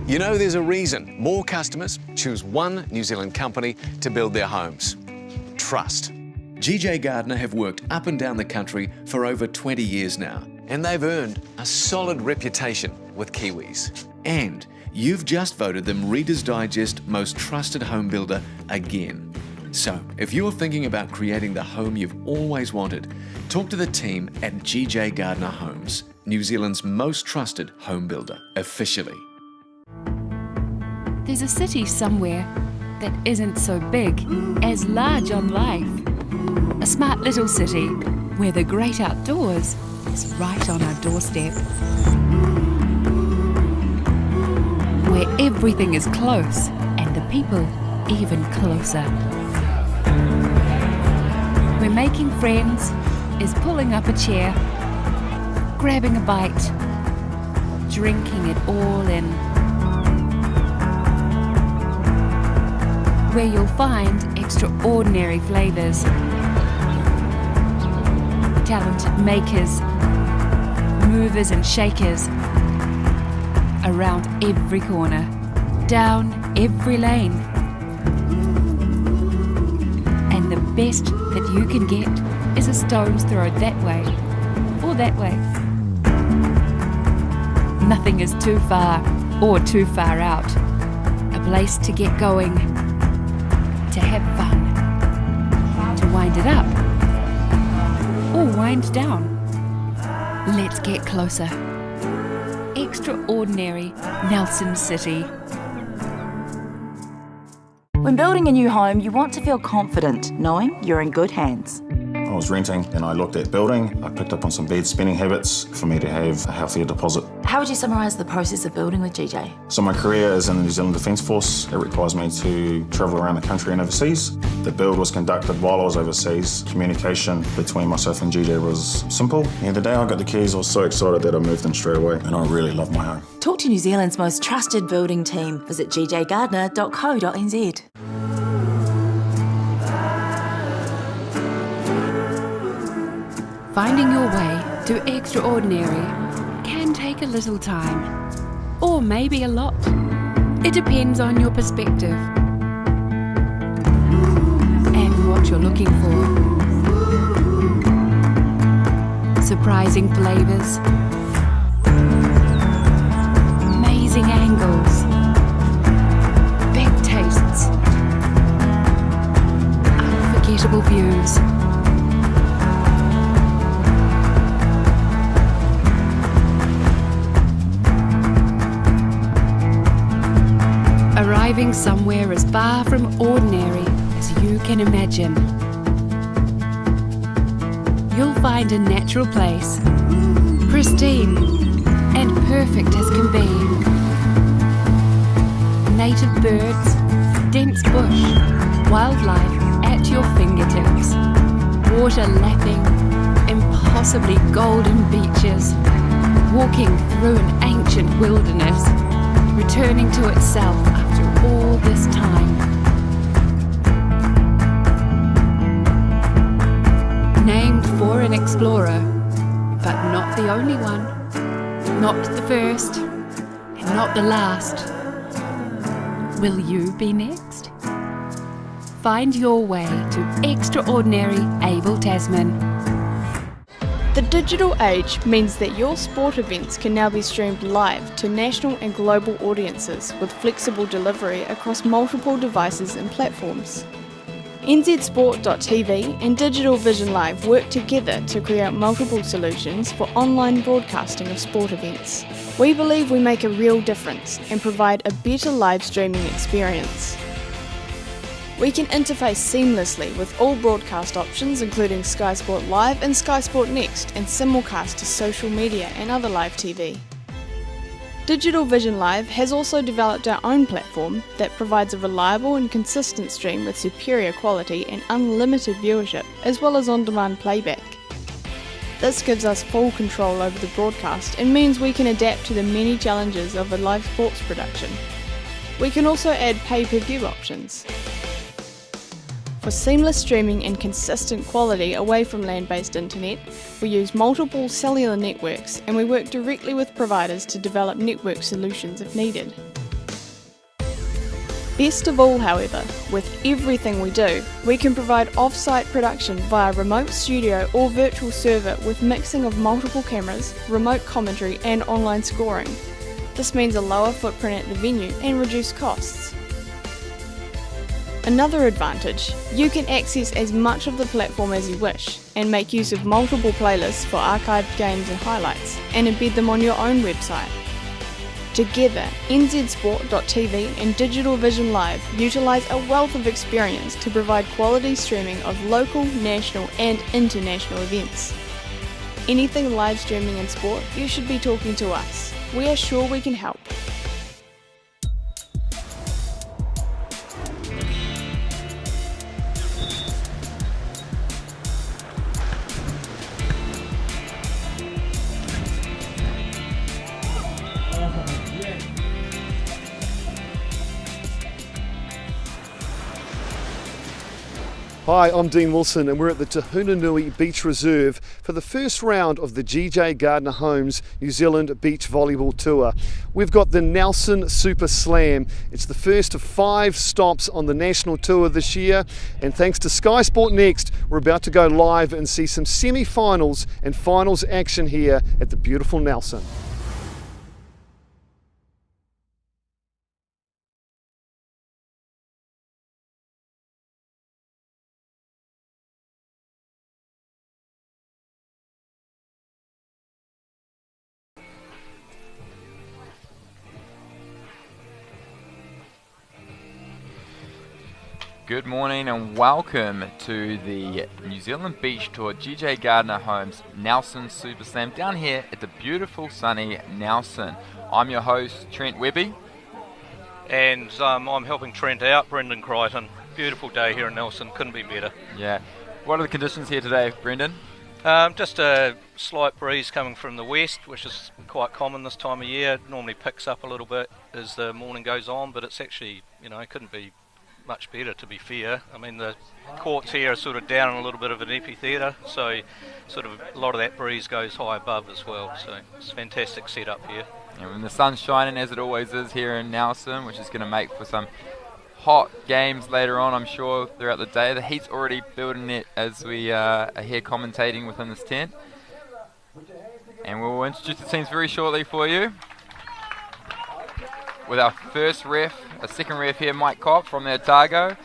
You know, there's a reason more customers choose one New Zealand company to build their homes. Trust. GJ Gardner have worked up and down the country for over 20 years now, and they've earned a solid reputation with Kiwis. And you've just voted them Reader's Digest Most Trusted Home Builder again. So, if you're thinking about creating the home you've always wanted, talk to the team at GJ Gardner Homes, New Zealand's most trusted home builder, officially. There's a city somewhere that isn't so big, as large on life. A smart little city where the great outdoors is right on our doorstep. Where everything is close and the people even closer. Where making friends is pulling up a chair, grabbing a bite, drinking it all in. Where you'll find extraordinary flavours, talented makers, movers and shakers, around every corner, down every lane. And the best that you can get is a stone's throw that way or that way. Nothing is too far or too far out. A place to get going, to have fun, to wind it up, or wind down. Let's get closer. Extraordinary Nelson City. When building a new home, you want to feel confident knowing you're in good hands. I was renting and I looked at building. I picked up on some bed spending habits for me to have a healthier deposit. How would you summarise the process of building with GJ? So my career is in the New Zealand Defence Force. It requires me to travel around the country and overseas. The build was conducted while I was overseas. Communication between myself and GJ was simple. And the day I got the keys, I was so excited that I moved in straight away, and I really love my home. Talk to New Zealand's most trusted building team. Visit gjgardner.co.nz. Finding your way to extraordinary can take a little time, or maybe a lot. It depends on your perspective and what you're looking for. Surprising flavours, amazing angles, big tastes, unforgettable views. Arriving somewhere as far from ordinary as you can imagine. You'll find a natural place, pristine and perfect as can be. Native birds, dense bush, wildlife at your fingertips. Water lapping, impossibly golden beaches. Walking through an ancient wilderness, returning to itself after all this time. Named for an explorer, but not the only one, not the first, and not the last. Will you be next? Find your way to extraordinary Abel Tasman. The digital age means that your sport events can now be streamed live to national and global audiences with flexible delivery across multiple devices and platforms. NZsport.tv and Digital Vision Live work together to create multiple solutions for online broadcasting of sport events. We believe we make a real difference and provide a better live streaming experience. We can interface seamlessly with all broadcast options including Sky Sport Live and Sky Sport Next, and simulcast to social media and other live TV. Digital Vision Live has also developed our own platform that provides a reliable and consistent stream with superior quality and unlimited viewership, as well as on-demand playback. This gives us full control over the broadcast and means we can adapt to the many challenges of a live sports production. We can also add pay-per-view options. For seamless streaming and consistent quality away from land-based internet, we use multiple cellular networks and we work directly with providers to develop network solutions if needed. Best of all, however, with everything we do, we can provide off-site production via remote studio or virtual server with mixing of multiple cameras, remote commentary and online scoring. This means a lower footprint at the venue and reduced costs. Another advantage, you can access as much of the platform as you wish and make use of multiple playlists for archived games and highlights and embed them on your own website. Together, nzsport.tv and Digital Vision Live utilise a wealth of experience to provide quality streaming of local, national and international events. Anything live streaming in sport, you should be talking to us. We are sure we can help. Hi, I'm Dean Wilson and we're at the Tahunanui Beach Reserve for the first round of the GJ Gardner Homes New Zealand Beach Volleyball Tour. We've got the Nelson Super Slam. It's the first of 5 stops on the national tour this year, and thanks to skysportnext, we're about to go live and see some semi-finals and finals action here at the beautiful Nelson. Good morning and welcome to the New Zealand Beach Tour GJ Gardner Homes Nelson Super Slam down here at the beautiful sunny Nelson. I'm your host Trent Webby. And I'm helping Trent out, Brendan Crichton. Beautiful day here in Nelson, couldn't be better. Yeah. What are the conditions here today, Brendan? Just a slight breeze coming from the west, which is quite common this time of year. It normally picks up a little bit as the morning goes on, but it's actually, couldn't be much better, to be fair. I mean, the courts here are sort of down in a little bit of an amphitheatre, so sort of a lot of that breeze goes high above as well, so it's a fantastic setup here. And when the sun's shining, as it always is here in Nelson, which is going to make for some hot games later on, I'm sure, throughout the day. The heat's already building it as we are here commentating within this tent. And we'll introduce the teams very shortly for you. With our first ref, a second ref here, Mike Kopp from the Otago,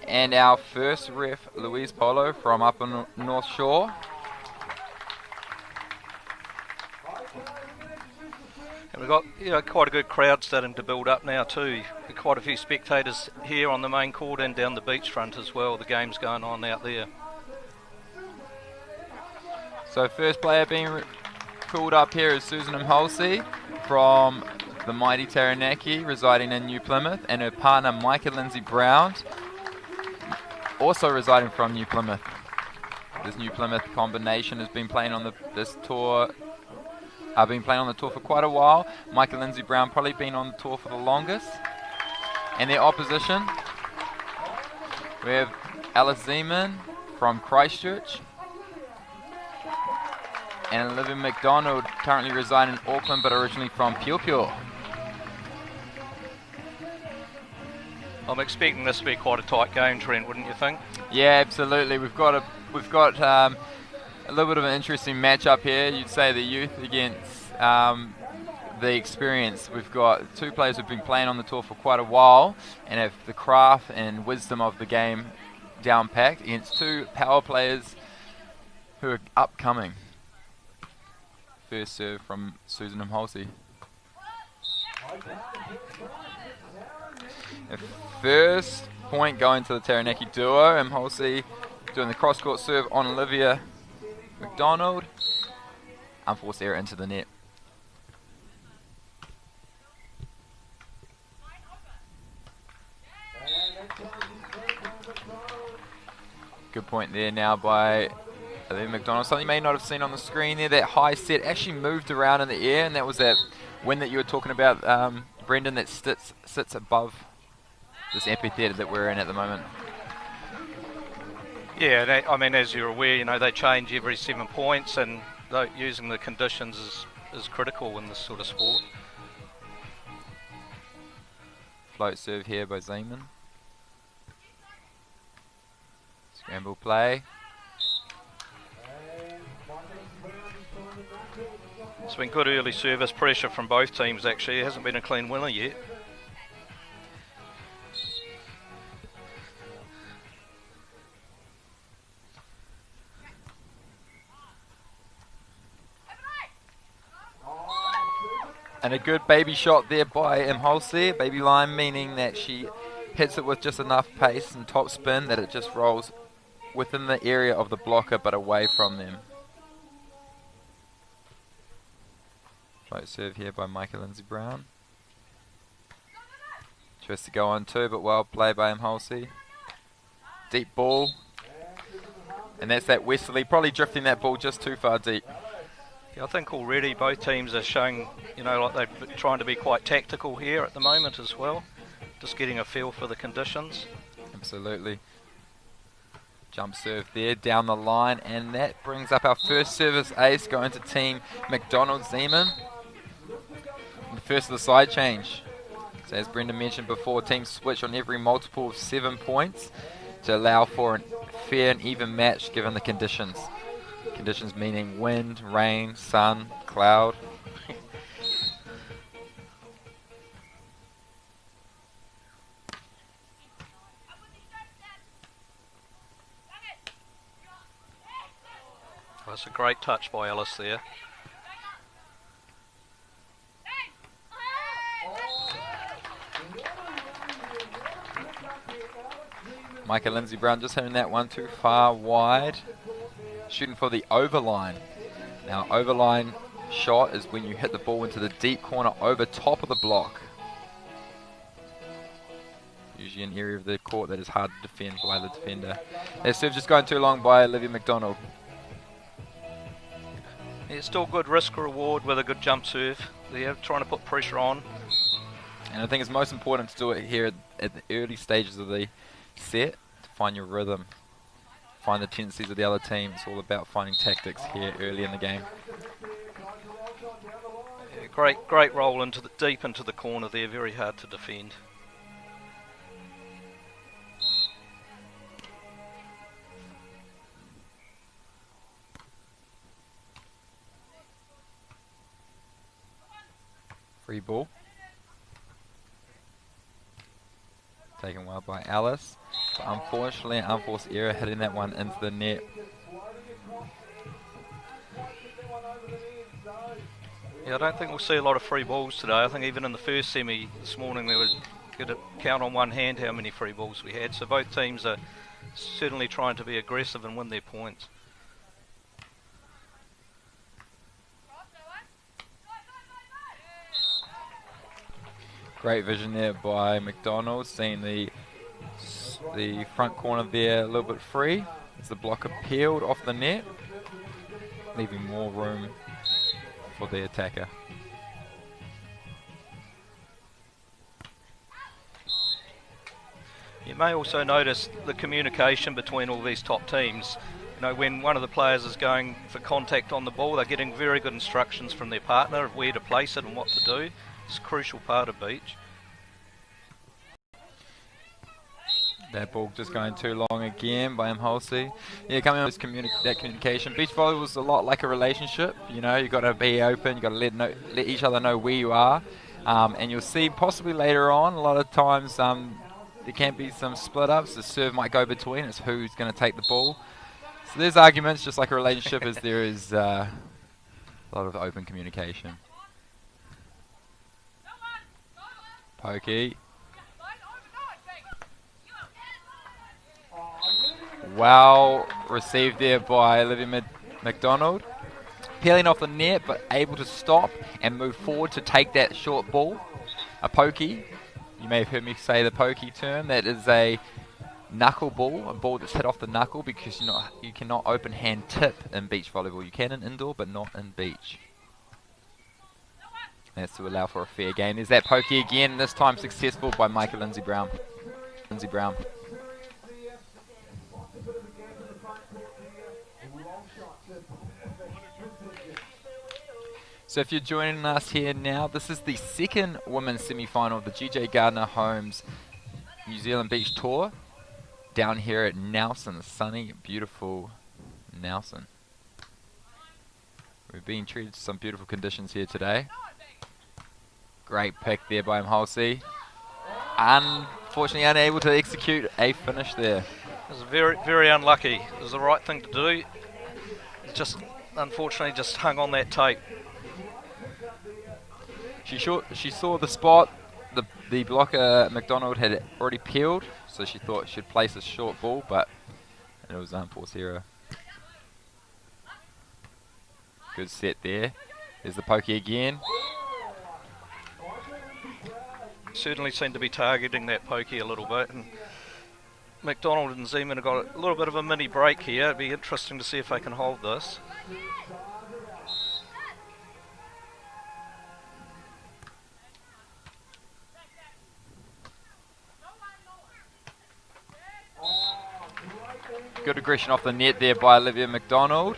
and our first ref, Louise Polo from up on North Shore. And we've got quite a good crowd starting to build up now too. Quite a few spectators here on the main court and down the beachfront as well. The game's going on out there. So first player being called up here is Susan Imhasly from the mighty Taranaki, residing in New Plymouth, and her partner Micah Lindsay-Brown, also residing from New Plymouth. This New Plymouth combination has been playing on the tour for quite a while. Micah Lindsay-Brown probably been on the tour for the longest. And their opposition, we have Alice Zeimann from Christchurch, and Olivia Macdonald, currently residing in Auckland but originally from Pio. I'm expecting this to be quite a tight game, Trent, wouldn't you think? Yeah, absolutely. We've got a little bit of an interesting matchup here. You'd say the youth against the experience. We've got 2 players who've been playing on the tour for quite a while and have the craft and wisdom of the game down packed against 2 power players who are upcoming. First serve from Susan Imhasly. The first point going to the Taranaki duo. Imhasly doing the cross-court serve on Olivia Macdonald. Unforced error into the net. Good point there now by Olivia Macdonald, something you may not have seen on the screen there, that high set actually moved around in the air, and that was that wind that you were talking about, Brendan, that sits above this amphitheatre that we're in at the moment. Yeah, I mean, as you're aware, they change every 7 points, and using the conditions is critical in this sort of sport. Float serve here by Zeimann. Scramble play. It's been good early service pressure from both teams, actually. It hasn't been a clean winner yet. And a good baby shot there by Imhasly. Baby line, meaning that she hits it with just enough pace and top spin that it just rolls within the area of the blocker but away from them. Float serve here by Lindsay-Brown. Tries to go on too, but well played by Imhasly. Deep ball. And that's that Westerly, probably drifting that ball just too far deep. Yeah, I think already both teams are showing, like they're trying to be quite tactical here at the moment as well. Just getting a feel for the conditions. Absolutely. Jump serve there down the line, and that brings up our first service ace going to team Macdonald Zeimann. The first of the side change. So as Brendan mentioned before, teams switch on every multiple of 7 points to allow for a fair and even match given the conditions. Conditions meaning wind, rain, sun, cloud. Well, that's a great touch by Alice there. Lindsay-Brown just hitting that one too far wide. Shooting for the overline. Now, overline shot is when you hit the ball into the deep corner over top of the block. Usually an area of the court that is hard to defend by the defender. That serve just going too long by Olivia Macdonald. It's still good risk reward with a good jump serve. They're trying to put pressure on. And I think it's most important to do it here at the early stages of the set to find your rhythm. Find the tendencies of the other team. It's all about finding tactics here early in the game. Yeah, great roll deep into the corner there. Very hard to defend. Free ball. Taken well by Alice. But unfortunately, an unforced error hitting that one into the net. Yeah, I don't think we'll see a lot of free balls today. I think even in the first semi this morning, we would get a count on one hand how many free balls we had. So both teams are certainly trying to be aggressive and win their points. Great vision there by Macdonald, seeing the front corner there a little bit free as the blocker peeled off the net, leaving more room for the attacker. You may also notice the communication between all these top teams. When one of the players is going for contact on the ball, they're getting very good instructions from their partner of where to place it and what to do. It's a crucial part of beach. That ball just going too long again by Imhasly. Yeah, coming on that communication. Beach volleyball is a lot like a relationship. You've got to be open. You've got to let each other know where you are. And you'll see possibly later on, a lot of times there can be some split ups. The serve might go between. It's who's going to take the ball. So there's arguments, just like a relationship, as there is a lot of open communication. Pokey. Well received there by Olivia Macdonald. Peeling off the net, but able to stop and move forward to take that short ball. A pokey. You may have heard me say the pokey term. That is a knuckle ball, a ball that's hit off the knuckle, because you cannot open hand tip in beach volleyball. You can in indoor, but not in beach. That's to allow for a fair game. There's that pokey again, this time successful by Michael Lindsay-Brown. Lindsay-Brown. So if you're joining us here now, this is the second women's semi-final of the GJ Gardner Homes New Zealand Beach Tour down here at Nelson, sunny, beautiful Nelson. We're being treated to some beautiful conditions here today. Great pick there by Imhasly. Unfortunately unable to execute a finish there. It was very, very unlucky. It was the right thing to do. It just, unfortunately, just hung on that tape. She saw the spot. The blocker, Macdonald, had already peeled, so she thought she'd place a short ball, but it was an unforced error. Good set there. There's the pokey again. Certainly seemed to be targeting that pokey a little bit, and Macdonald and Zeimann have got a little bit of a mini break here. It'd be interesting to see if they can hold this. Good aggression off the net there by Olivia Macdonald.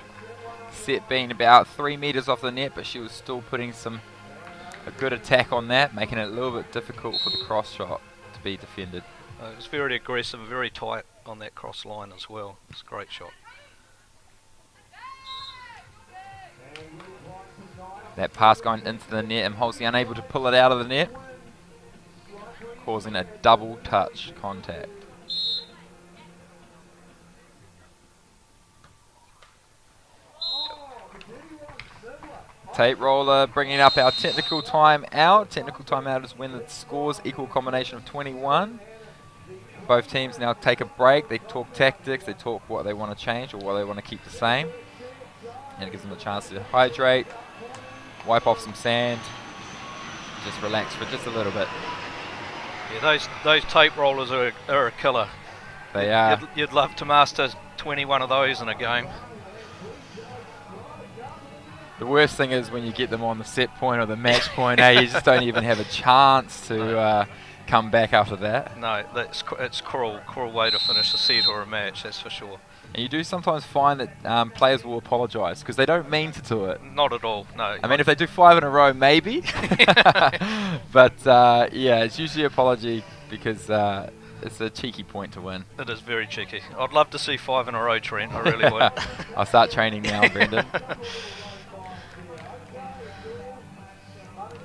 Set being about 3 metres off the net, but she was still putting a good attack on that, making it a little bit difficult for the cross shot to be defended. It was very aggressive, very tight on that cross line as well. It's a great shot. That pass going into the net, Imhasly unable to pull it out of the net, causing a double touch contact. Tape roller bringing up our technical time out. Technical time out is when the scores equal combination of 21. Both teams now take a break. They talk tactics. They talk what they want to change or what they want to keep the same. And it gives them a chance to hydrate, wipe off some sand, just relax for just a little bit. Yeah, those tape rollers are a killer. They are. You'd love to master 21 of those in a game. The worst thing is when you get them on the set point or the match point, you just don't even have a chance to come back after that. No, it's cruel way to finish a set or a match, that's for sure. And you do sometimes find that players will apologise because they don't mean to do it. Not at all, no. I mean, if they do 5 in a row, maybe. But yeah, it's usually apology because it's a cheeky point to win. It is very cheeky. I'd love to see 5 in a row, Trent. I really would. I'll start training now, Brendan.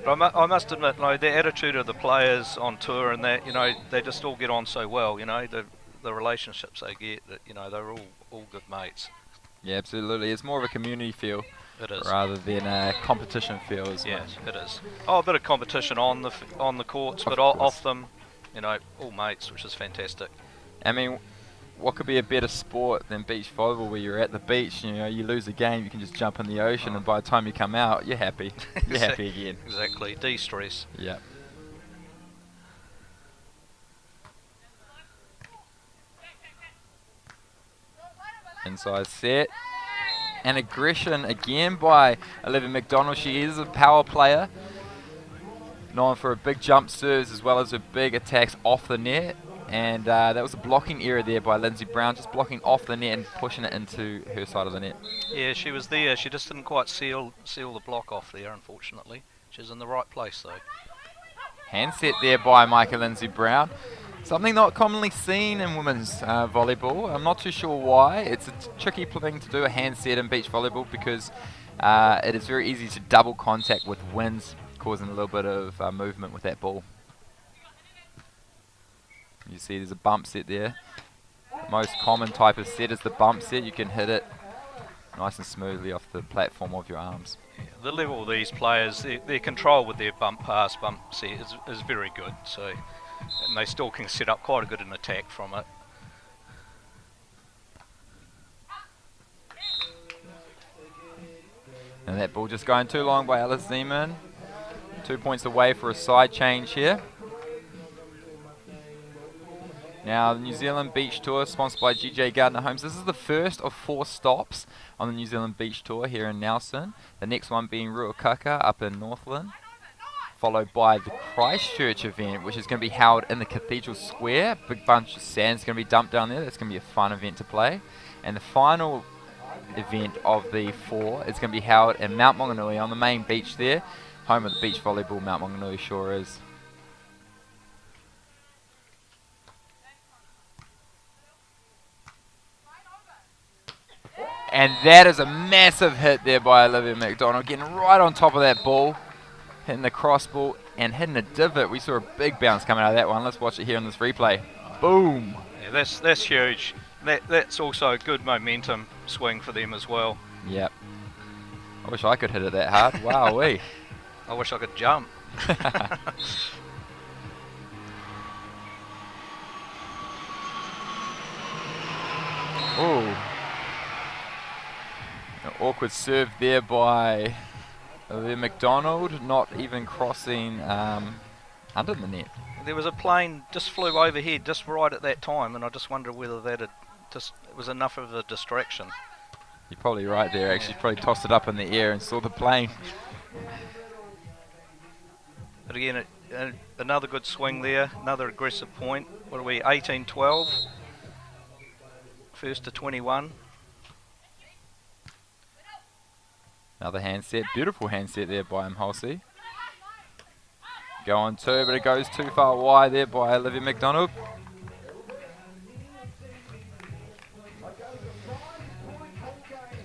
But I must admit, the attitude of the players on tour and that, they just all get on so well. The relationships they get, that they're all good mates. Yeah, absolutely. It's more of a community feel. It is. Rather than a competition feel as much. It is. Oh, a bit of competition on the courts, but off them, all mates, which is fantastic. I mean, what could be a better sport than beach volleyball, where you're at the beach, you lose a game, you can just jump in the ocean, and by the time you come out, you're happy. You're happy again. Exactly. De-stress. Yeah. Inside set. And aggression again by Olivia Macdonald. She is a power player, known for her big jump serves as well as her big attacks off the net. And that was a blocking error there by Lindsay-Brown, just blocking off the net and pushing it into her side of the net. Yeah, she was there. She just didn't quite seal the block off there, unfortunately. She's in the right place, though. Hand set there by Michael Lindsay-Brown. Something not commonly seen in women's volleyball. I'm not too sure why. It's a tricky thing to do, a hand set in beach volleyball, because it is very easy to double contact with winds, causing a little bit of movement with that ball. You see there's a bump set there. The most common type of set is the bump set. You can hit it nice and smoothly off the platform of your arms. Yeah, the level of these players, their control with their bump pass, bump set is very good. So, and they still can set up quite a good an attack from it. And that ball just going too long by Alice Zeimann. 2 points away for a side change here. Now, the New Zealand Beach Tour, sponsored by GJ Gardner Homes. This is the first of 4 stops on the New Zealand Beach Tour here in Nelson. The next one being Ruakaka up in Northland, followed by the Christchurch event, which is going to be held in the Cathedral Square. Big bunch of sand's going to be dumped down there. That's going to be a fun event to play. And the final event of the 4 is going to be held in Mount Maunganui on the main beach there, home of the beach volleyball. Mount Maunganui sure is. And that is a massive hit there by Olivia Macdonald, getting right on top of that ball, hitting the cross ball and hitting a divot. We saw a big bounce coming out of that one. Let's watch it here in this replay. Boom! Yeah, that's huge. That's also a good momentum swing for them as well. Yep. I wish I could hit it that hard. Wowee. I wish I could jump. Ooh. An awkward serve there by Olivia Macdonald, not even crossing under the net. There was a plane just flew overhead just right at that time, and I just wonder whether that it was enough of a distraction. You're probably right there, actually. Probably tossed it up in the air and saw the plane. But again, another good swing there, another aggressive point. What are we, 18-12? First to 21. Another handset, beautiful handset there by Imhasly. Go on 2, but it goes too far wide there by Olivia Macdonald.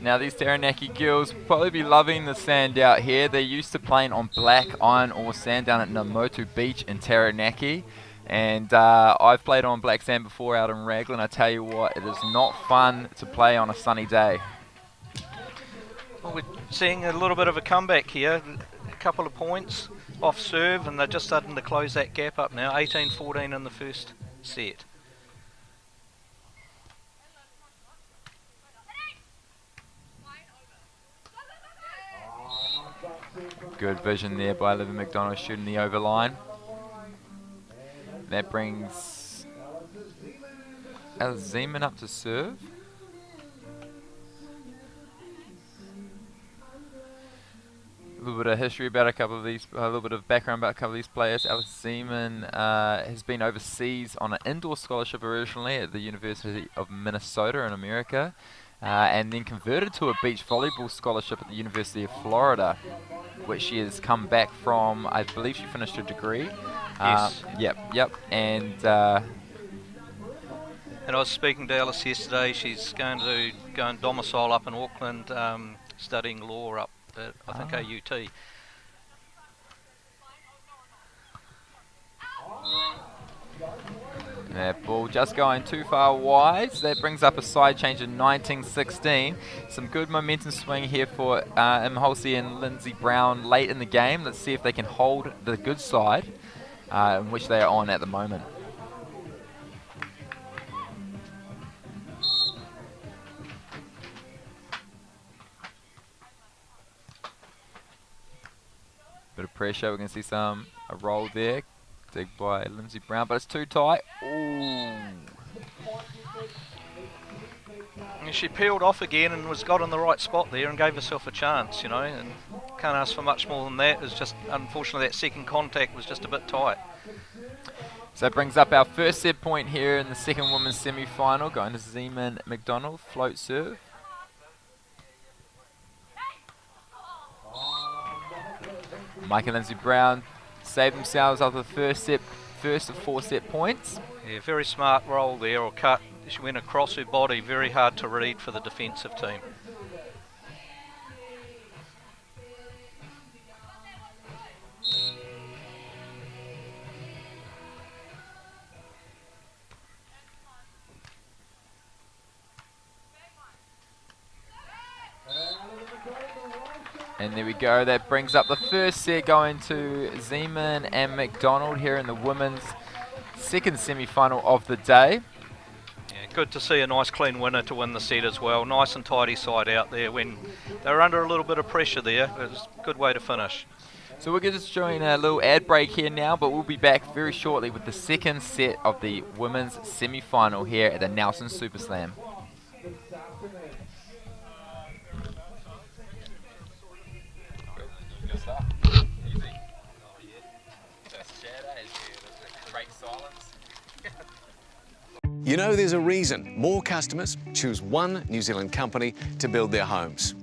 Now these Taranaki girls will probably be loving the sand out here. They're used to playing on black iron ore sand down at Namotu Beach in Taranaki. And I've played on black sand before out in Raglan. I tell you what, it is not fun to play on a sunny day. Well, we're seeing a little bit of a comeback here. A couple of points off serve, and they're just starting to close that gap up now. 18-14 in the first set. Good vision there by Olivia Macdonald shooting the over line. That brings Zeimann up to serve. A little bit of history about a couple of these, a little bit of background about a couple of these players. Zeimann has been overseas on an indoor scholarship originally at the University of Minnesota in America, and then converted to a beach volleyball scholarship at the University of Florida, which she has come back from. I believe she finished her degree. Yes. Yep. And I was speaking to Alice yesterday. She's going to go and domicile up in Auckland, studying law up at, I think, AUT. That ball just going too far wide. So that brings up a side change in 19-16. Some good momentum swing here for Imhasly and Lindsay-Brown late in the game. Let's see if they can hold the good side, in which they are on at the moment. Bit of pressure. We're going to see a roll there. Dig by Lindsay-Brown, but it's too tight. Ooh. And she peeled off again and got in the right spot there and gave herself a chance, you know, and can't ask for much more than that. It's just, unfortunately, that second contact was just a bit tight. So that brings up our first set point here in the second women's semi-final, going to Zeimann Macdonald, float serve. Mike and Lindsay-Brown save themselves after the first of 4 set points. Yeah, very smart roll there, or cut. She went across her body, very hard to read for the defensive team. And there we go, that brings up the first set going to Zeimann and Macdonald here in the women's second semi-final of the day. Yeah, good to see a nice clean winner to win the set as well. Nice and tidy side out there when they were under a little bit of pressure there. It was a good way to finish. So we're just showing a little ad break here now, but we'll be back very shortly with the second set of the women's semi-final here at the Nelson Super Slam. You know, there's a reason more customers choose one New Zealand company to build their homes.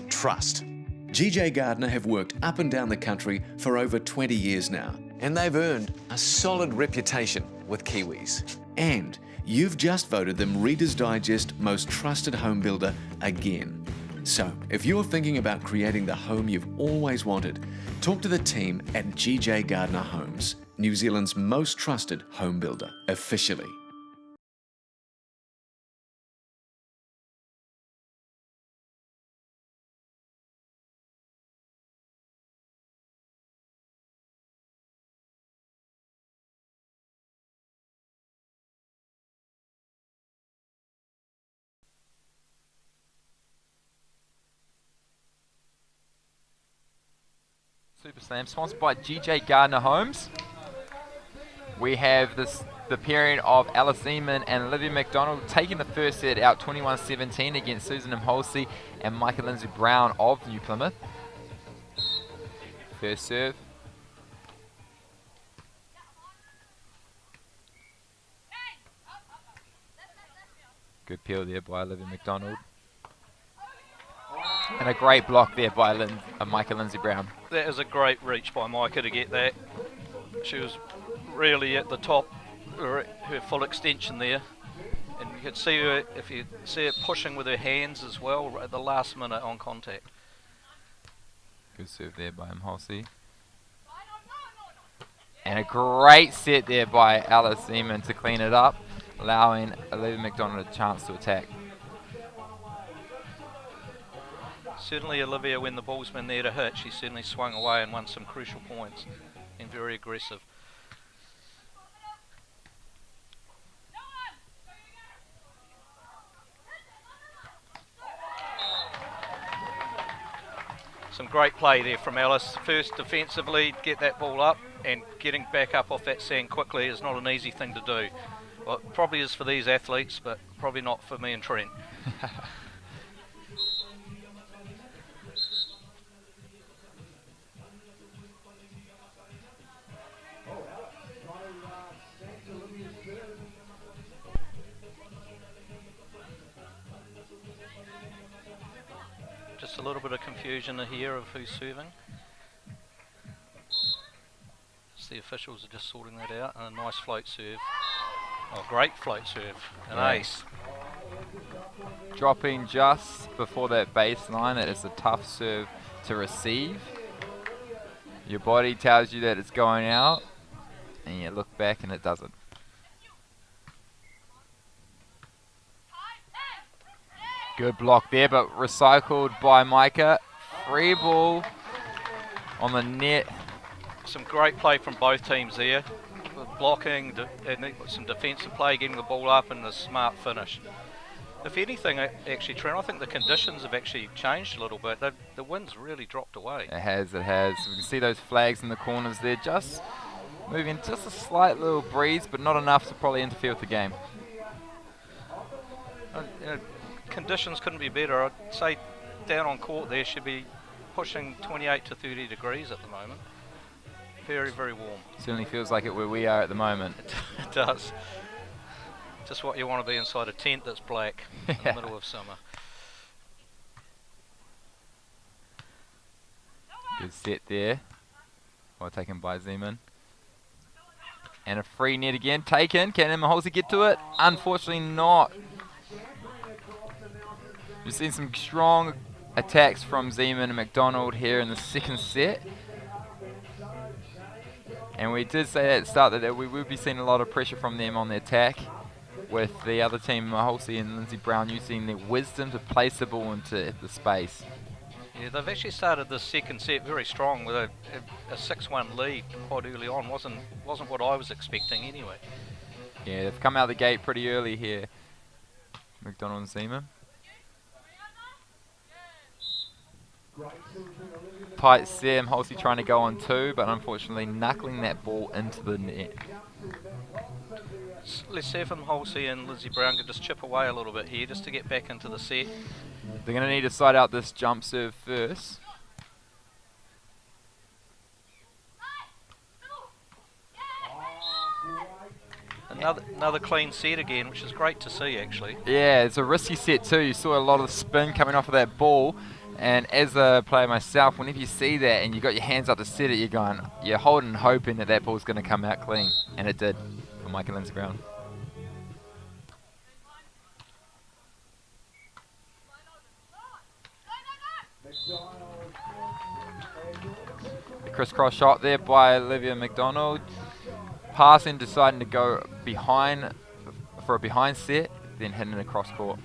Trust. GJ Gardner have worked up and down the country for over 20 years now, and they've earned a solid reputation with Kiwis. And you've just voted them Reader's Digest Most Trusted Home Builder again. So, if you're thinking about creating the home you've always wanted, talk to the team at GJ Gardner Homes, New Zealand's most trusted home builder, officially. Super Slam, sponsored by GJ Gardner Homes. We have the pairing of Alice Zeimann and Olivia Macdonald taking the first set out 21-17 against Susan Imhasly and Lindsay-Brown of New Plymouth. First serve. Good peel there by Olivia Macdonald. And a great block there by Lindsay-Brown. That is a great reach by Micah to get that. She was really at the top, her full extension there. And you could see her, if you see it, pushing with her hands as well at the last minute on contact. Good serve there by Imhasly. And a great set there by Alice Zeimann to clean it up, allowing Olivia Macdonald a chance to attack. Certainly Olivia, when the ball's been there to hit, she certainly swung away and won some crucial points and very aggressive. Some great play there from Alice. First defensively, get that ball up, and getting back up off that sand quickly is not an easy thing to do. Well, it probably is for these athletes, but probably not for me and Trent. Just a little bit of confusion here of who's serving. Just the officials are just sorting that out, and a nice float serve. Oh, great float serve, an ace. Dropping just before that baseline, that is a tough serve to receive. Your body tells you that it's going out, and you look back and it doesn't. Good block there, but recycled by Micah. Free ball on the net. Some great play from both teams there. Blocking, and some defensive play, getting the ball up, and a smart finish. If anything, actually, Trent, I think the conditions have actually changed a little bit. The wind's really dropped away. It has, it has. We can see those flags in the corners there, just moving just a slight little breeze, but not enough to probably interfere with the game. Conditions couldn't be better. I'd say down on court there should be pushing 28 to 30 degrees at the moment. Very, very warm. Certainly feels like it where we are at the moment. It does. Just what you want to be inside a tent that's black in the middle of summer. Good set there. Well taken by Zeimann. And a free net again taken. Can Imhasly get to it? Unfortunately not. You've seen some strong attacks from Zeimann and Macdonald here in the second set. And we did say at the start that we would be seeing a lot of pressure from them on the attack, with the other team, Imhasly and Lindsay-Brown, using their wisdom to place the ball into the space. Yeah, they've actually started this second set very strong with a 6-1 lead quite early on. Wasn't what I was expecting anyway. Yeah, they've come out the gate pretty early here, Macdonald and Zeimann. tight set. Imhasly trying to go on 2, but unfortunately knuckling that ball into the net. Let's see if Imhasly and Lindsay-Brown can just chip away a little bit here just to get back into the set. They're going to need to side out this jump serve first. Another clean set again, which is great to see actually. Yeah, it's a risky set too. You saw a lot of spin coming off of that ball, and as a player myself, whenever you see that and you got your hands up to set it, you're holding and hoping that that ball's going to come out clean, and it did for Mike and Lindsay-Brown. The crisscross shot there by Olivia Macdonald. Passing, deciding to go behind for a behind set, then hitting it across court.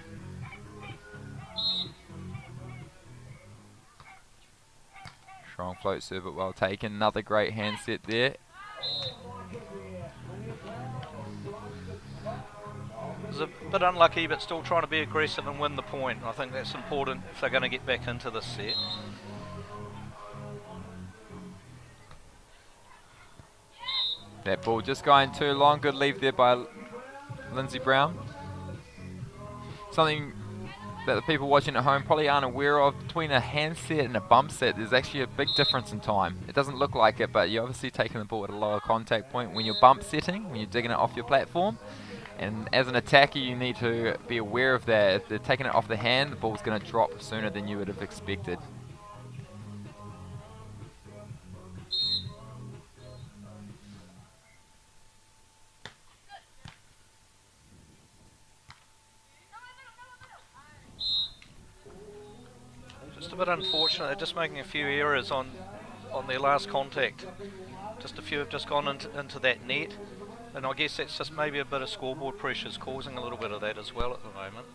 Strong float serve, but well taken. Another great hand set there. It was a bit unlucky, but still trying to be aggressive and win the point. I think that's important if they're going to get back into this set. That ball just going too long. Good leave there by Lindsay-Brown. Something that the people watching at home probably aren't aware of. Between a hand set and a bump set, there's actually a big difference in time. It doesn't look like it, but you're obviously taking the ball at a lower contact point when you're bump setting, when you're digging it off your platform. And as an attacker, you need to be aware of that. If they're taking it off the hand, the ball's going to drop sooner than you would have expected. Just a bit unfortunate, they're just making a few errors on their last contact. Just a few have just gone into that net, and I guess that's just maybe a bit of scoreboard pressures causing a little bit of that as well at the moment.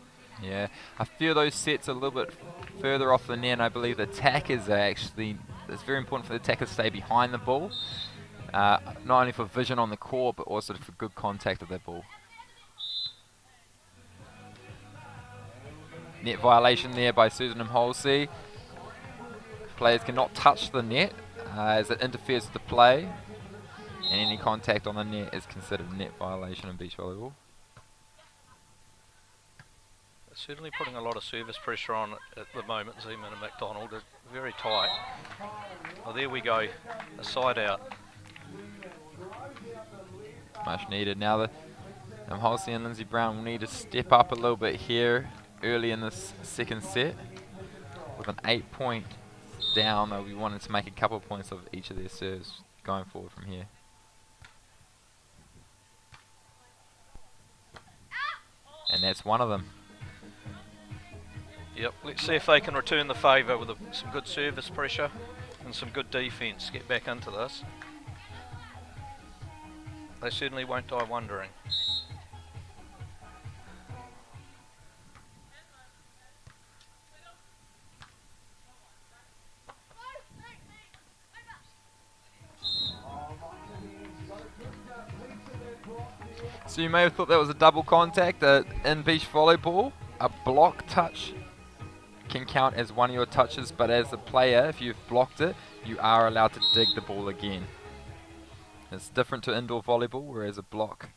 Yeah, a few of those sets are a little bit further off the net, and I believe the attackers are actually, it's very important for the attackers to stay behind the ball, not only for vision on the court, but also for good contact of that ball. Net violation there by Susan Imhasly. Players cannot touch the net as it interferes with the play, and any contact on the net is considered a net violation in beach volleyball. They're certainly putting a lot of service pressure on at the moment, Zeimann and Macdonald. They're very tight. Oh, there we go, a side out. Much needed. Now the Imhasly and Lindsay-Brown will need to step up a little bit here early in this second set. With an 8-point down, they'll be wanting to make a couple of points of each of their serves going forward from here. And that's one of them. Yep, let's see if they can return the favour with some good service pressure and some good defence. Get back into this. They certainly won't die wondering. So you may have thought that was a double contact. In beach volleyball, a block touch can count as one of your touches, but as a player, if you've blocked it, you are allowed to dig the ball again. It's different to indoor volleyball, whereas a block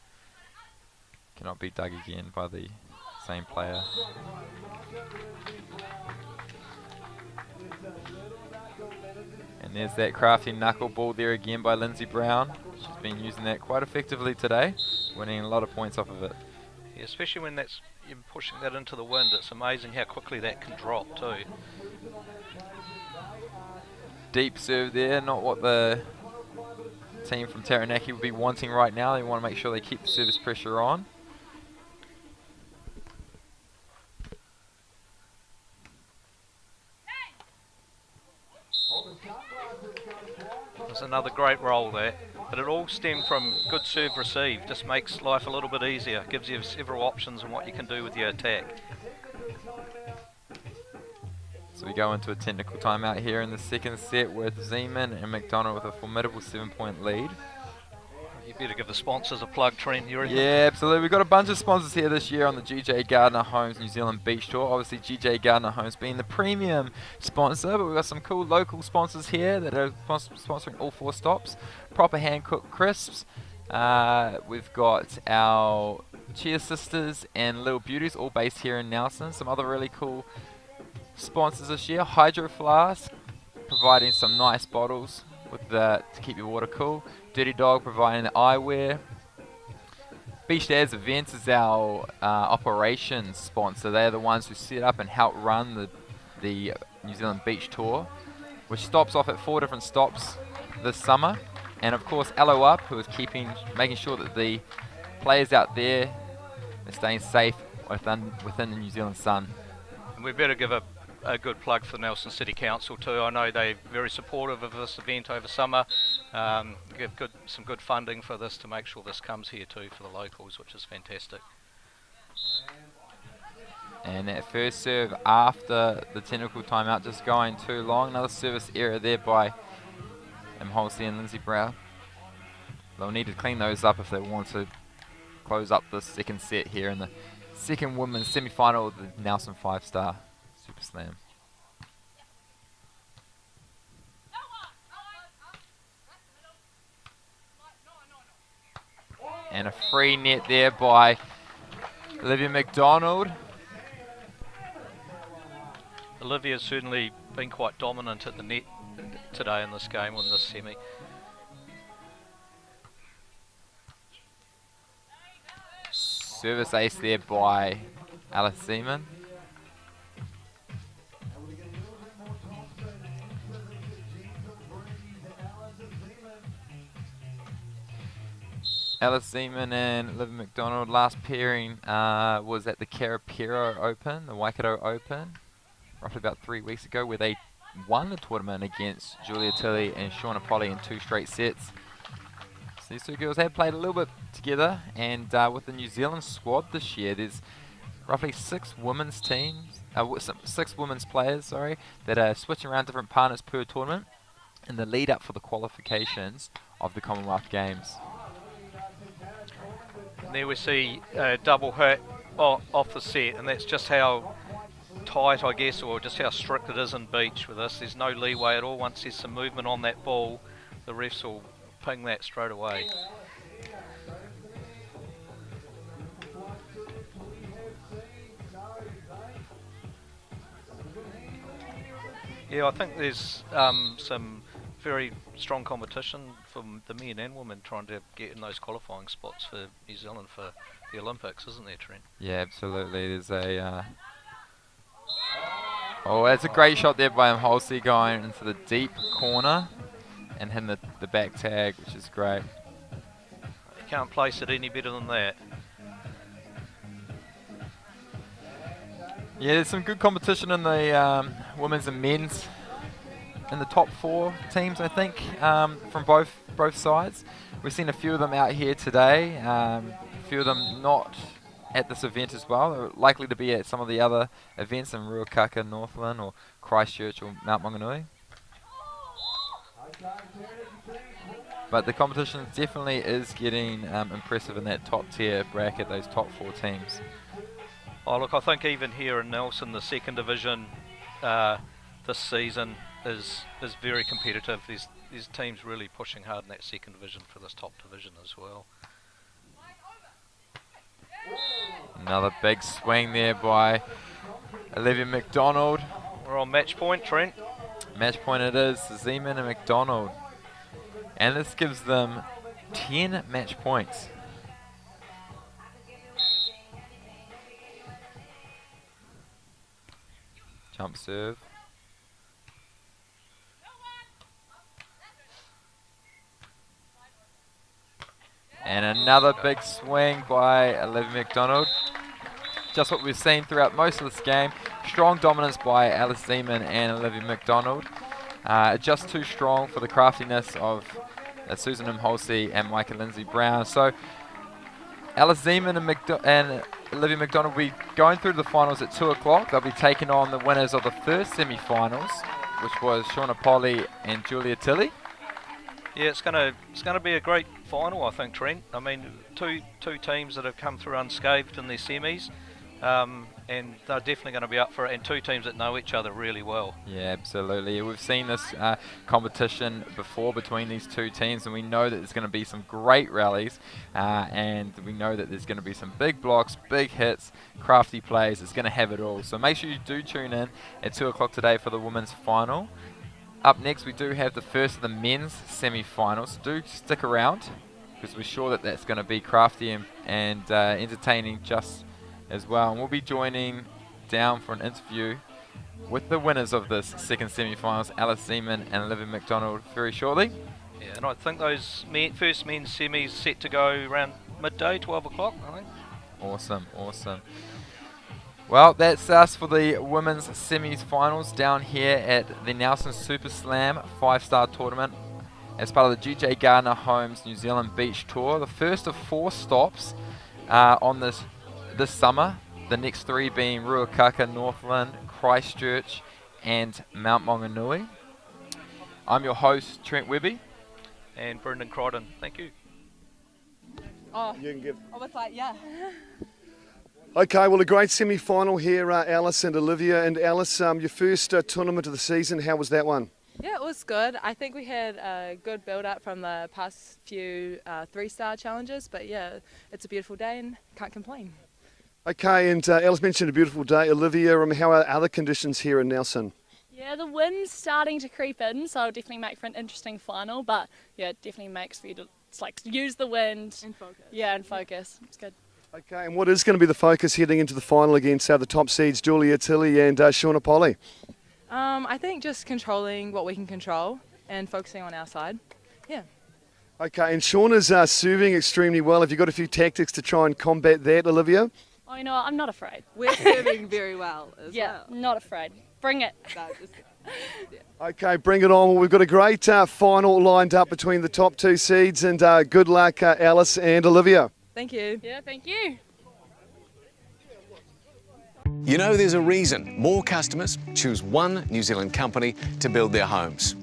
cannot be dug again by the same player. And there's that crafty knuckleball there again by Lindsay-Brown. She's been using that quite effectively today, winning a lot of points off of it. Yeah, especially when you're pushing that into the wind, it's amazing how quickly that can drop too. Deep serve there, not what the team from Taranaki would be wanting right now. They want to make sure they keep the service pressure on. There's another great roll there, but it all stemmed from good serve receive. Just makes life a little bit easier, gives you several options on what you can do with your attack. So we go into a technical timeout here in the second set with Zeimann and Macdonald with a formidable 7-point lead. You better give the sponsors a plug, Trent. You reckon? Yeah, absolutely. We've got a bunch of sponsors here this year on the GJ Gardner Homes New Zealand Beach Tour. Obviously, GJ Gardner Homes being the premium sponsor, but we've got some cool local sponsors here that are sponsoring all 4 stops. Proper hand-cooked crisps. We've got our Cheer Sisters and Little Beauties, all based here in Nelson. Some other really cool sponsors this year. Hydro Flask, providing some nice bottles with to keep your water cool. Dirty Dog providing the eyewear. Beach Dads Events is our operations sponsor. They're the ones who set up and help run the New Zealand Beach Tour, which stops off at 4 different stops this summer. And of course, Allo Up, who is making sure that the players out there are staying safe within the New Zealand sun. And we better give a good plug for Nelson City Council too. I know they're very supportive of this event over summer. Give some good funding for this to make sure this comes here too for the locals, which is fantastic. And that first serve after the technical timeout just going too long. Another service error there by Imhasly and Lindsay-Brown. They'll need to clean those up if they want to close up the second set here in the second women's semi-final of the Nelson 5-Star Super Slam. And a free net there by Olivia Macdonald. Olivia's certainly been quite dominant at the net today in this game, in this semi. Service ace there by Alice Zeimann. Alice Zeimann and Olivia Macdonald, last pairing was at the Karapiro Open, the Waikato Open, roughly about 3 weeks ago, where they won the tournament against Julia Tilley and Shauna Polly in 2 straight sets. So these 2 girls have played a little bit together, and with the New Zealand squad this year, there's roughly 6 women's teams, 6 women's players, sorry, that are switching around different partners per tournament in the lead up for the qualifications of the Commonwealth Games. And there we see a double hit off the set, and that's just how tight, I guess, or just how strict it is in beach with this. There's no leeway at all. Once there's some movement on that ball, the refs will ping that straight away. Yeah, I think there's some very strong competition from the men and women trying to get in those qualifying spots for New Zealand for the Olympics, isn't there, Trent? Yeah, absolutely. There's a oh, that's a great shot there by Imhasly, going into the deep corner and hitting the back tag, which is great. You can't place it any better than that. Yeah, there's some good competition in the women's and men's, in the top 4 teams, I think, from both sides. We've seen a few of them out here today, a few of them not at this event as well. They're likely to be at some of the other events in Ruakaka, Northland, or Christchurch, or Mount Maunganui. But the competition definitely is getting impressive in that top tier bracket, those top 4 teams. Oh, look, I think even here in Nelson, the second division this season is very competitive. There's teams really pushing hard in that second division for this top division as well. Another big swing there by Olivia Macdonald. We're on match point, Trent. Match point it is, Zeimann and Macdonald. And this gives them 10 match points. Jump serve. And another big swing by Olivia Macdonald. Just what we've seen throughout most of this game. Strong dominance by Alice Zeimann and Olivia Macdonald. Just too strong for the craftiness of Susan Imhasly and Micah Lindsay-Brown. So Alice Zeimann and Olivia Macdonald will be going through the finals at 2 o'clock. They'll be taking on the winners of the first semi-finals, which was Shauna Polly and Julia Tilley. Yeah, it's gonna be a great final, I think, Trent. I mean, two teams that have come through unscathed in their semis, and they're definitely going to be up for it, and two teams that know each other really well. Yeah, absolutely. We've seen this competition before between these two teams, and we know that there's going to be some great rallies, and we know that there's going to be some big blocks, big hits, crafty plays. It's going to have it all. So make sure you do tune in at 2 o'clock today for the women's final. Up next, we do have the first of the men's semi-finals. So do stick around, because we're sure that that's going to be crafty and entertaining just as well. And we'll be joining down for an interview with the winners of this second semi-finals, Alice Zeimann and Olivia Macdonald, very shortly. Yeah, and I think those first men's semis set to go around midday, 12 o'clock, I think. Awesome, awesome. Well, that's us for the women's semi-finals down here at the Nelson Super Slam 5-star tournament as part of the GJ Gardner Homes New Zealand Beach Tour. The first of 4 stops on this summer. The next 3 being Ruakaka, Northland, Christchurch and Mount Maunganui. I'm your host, Trent Webby. And Brendan Crichton. Thank you. Oh, You can give. I was like, yeah. Okay, well, a great semi-final here, Alice and Olivia. And Alice, your first tournament of the season, how was that one? Yeah, it was good. I think we had a good build-up from the past few 3-star challenges, but yeah, it's a beautiful day and can't complain. Okay, and Alice mentioned a beautiful day. Olivia, how are other conditions here in Nelson? Yeah, the wind's starting to creep in, so it'll definitely make for an interesting final, but yeah, it definitely makes for you to use the wind. And focus. Yeah, and focus. It's good. Okay, and what is going to be the focus heading into the final against the top seeds, Julia Tilly and Shauna Polly? I think just controlling what we can control and focusing on our side. Yeah. Okay, and Shauna's serving extremely well. Have you got a few tactics to try and combat that, Olivia? Oh, you know what? I'm not afraid. We're serving very well as Yeah, well. not afraid. Bring it. No, just, Okay, bring it on. Well, we've got a great final lined up between the top 2 seeds, and good luck, Alice and Olivia. thank you. Yeah, thank you. You know, there's a reason more customers choose one New Zealand company to build their homes.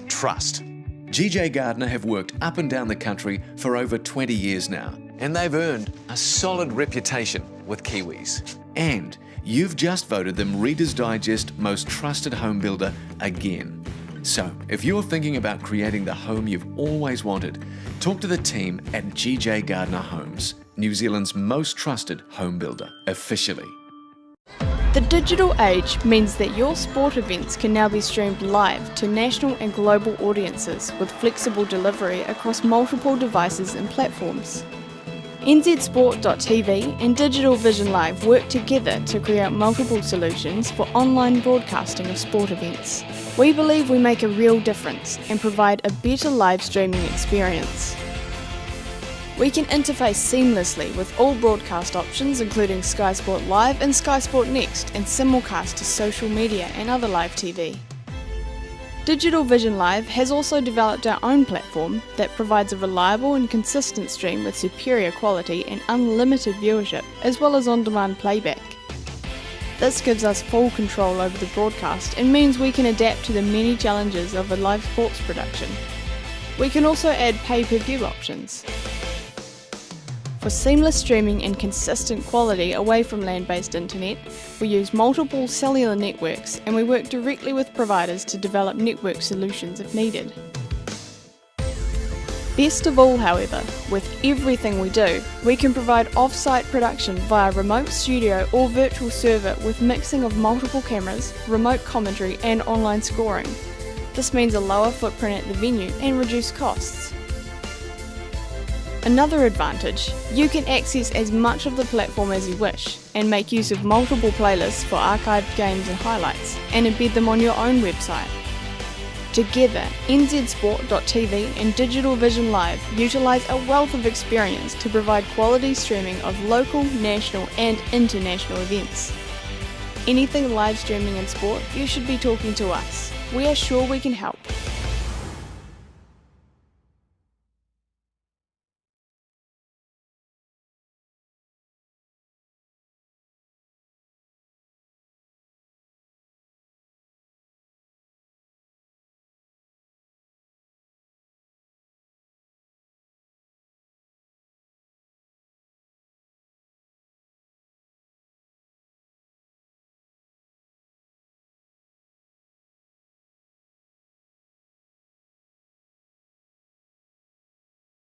Trust. GJ Gardner have worked up and down the country for over 20 years now, and they've earned a solid reputation with Kiwis. And you've just voted them Reader's Digest Most Trusted Home Builder again. So, if you're thinking about creating the home you've always wanted, talk to the team at GJ Gardner Homes, New Zealand's most trusted home builder, officially. The digital age means that your sport events can now be streamed live to national and global audiences with flexible delivery across multiple devices and platforms. NZsport.tv and Digital Vision Live work together to create multiple solutions for online broadcasting of sport events. We believe we make a real difference and provide a better live streaming experience. We can interface seamlessly with all broadcast options including Sky Sport Live and Sky Sport Next, and simulcast to social media and other live TV. Digital Vision Live has also developed our own platform that provides a reliable and consistent stream with superior quality and unlimited viewership, as well as on-demand playback. This gives us full control over the broadcast and means we can adapt to the many challenges of a live sports production. We can also add pay-per-view options. For seamless streaming and consistent quality away from land-based internet, we use multiple cellular networks, and we work directly with providers to develop network solutions if needed. Best of all, however, with everything we do, we can provide off-site production via remote studio or virtual server with mixing of multiple cameras, remote commentary and online scoring. This means a lower footprint at the venue and reduced costs. Another advantage, you can access as much of the platform as you wish and make use of multiple playlists for archived games and highlights, and embed them on your own website. Together, NZsport.tv and Digital Vision Live utilise a wealth of experience to provide quality streaming of local, national and international events. Anything live streaming in sport, you should be talking to us. We are sure we can help.